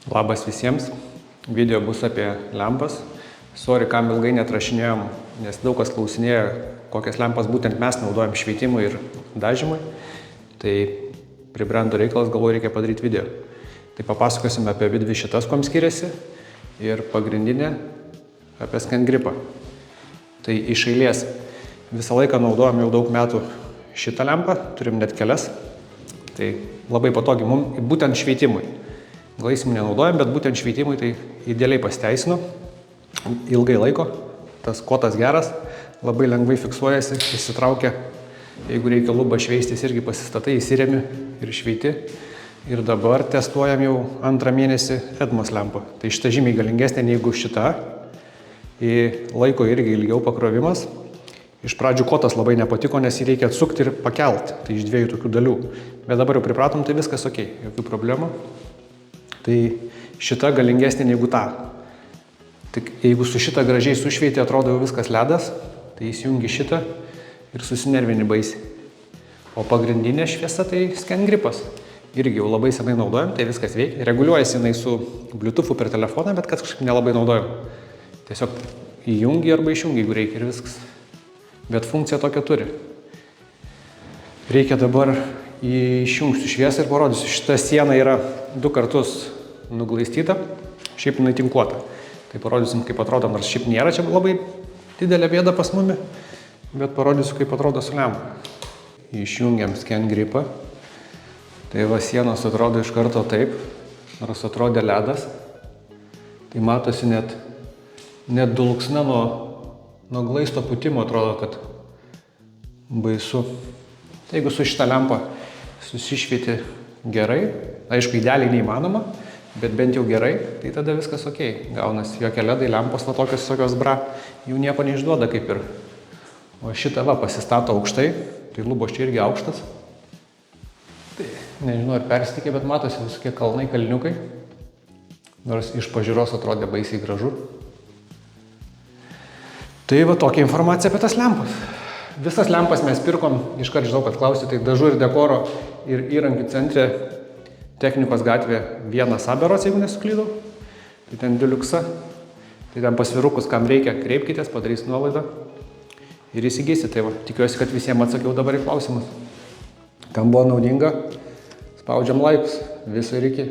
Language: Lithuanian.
Labas visiems. Video bus apie lempas. Sorry, kam ilgai neatrašinėjom, nes daug kas klausinėjo, kokias lempas būtent mes naudojam šveitimui ir dažymui. Tai pribrendo reikalas, galvoju, reikia padaryti video. Tai papasakosime apie dvi šitas, kuom skiriasi, ir pagrindinė apie ScanGripą. Tai iš eilės visą laiką naudojam jau daug metų šitą lempą, turim net kelias. Tai labai patogi mums, būtent šveitimui. Glaisymų nenaudojam, bet būtent šveitimui tai idealiai pasiteisino. Ilgai laiko, tas kotas geras, labai lengvai fiksuojasi, įsitraukia. Jeigu reikia lubą šveistis, irgi pasistatai, įsiremi ir šveiti. Ir dabar testuojam jau 2 mėnesį Edmos lempą. Tai šita žymiai galingesnė negu šita. Laiko irgi ilgiau pakrovimas. Iš pradžių kotas labai nepatiko, nes jį reikia atsukti ir pakelt. Tai iš 2 tokių dalių. Bet dabar jau pripratom, tai viskas ok, jokių problemų. Tai šita galingesnė negu ta. Tik jeigu su šita gražiai sušveitė, atrodo jau viskas ledas, tai įsijungi šitą ir susinervini baisiai. O pagrindinė šviesa tai ScanGripas. Irgi jau labai senai naudojam, tai viskas veikia. Reguliuojasi jinai su Bluetoothu per telefoną, bet kažkaip nelabai naudojam. Tiesiog įjungi arba išjungi, jeigu reikia, ir viskas. Bet funkcija tokia turi. Reikia dabar išjungsiu šviesą ir parodysiu. Šita siena yra 2 kartus nuglaistyta, šiaip jinai tinkuota. Tai parodysim, kaip atrodo, nors šiaip nėra čia labai didelė bėda pas mumi, bet parodysiu, kaip atrodo su lempa. Išjungiam ScanGripą. Tai va, sienos atrodo iš karto taip, nors atrodė ledas. Tai matosi net dulksna nuo glaisto putimo, atrodo, kad baisu. Tai jeigu su šitą lempą susišvieti gerai, aišku, idealiai neįmanoma, bet bent jau gerai, tai tada viskas ok. Gaunasi jokie ledai, lempos va tokios bra, jų nieko neišduoda kaip ir. O šitą va pasistato aukštai, tai lubos čia irgi aukštas. Tai nežinau, ar persitikė, bet matosi visokie kalnai, kalniukai. Nors iš pažiūros atrodė baisiai gražu. Tai va tokia informacija apie tas lempas. Visas lempas mes pirkom, iškart žinau, kad klausite, tai dažų ir dekoro ir įrankių centre Technikos gatvė 1 Saberos, jeigu nesuklydau. Tai ten Deluxe. Tai ten pasvirukus, kam reikia, kreipkitės, padarys nuolaidą ir įsigysit. Tai va, tikiuosi, kad visiems atsakiau dabar į klausimus. Kam buvo naudinga, spaudžiam laikus. Viso ir iki.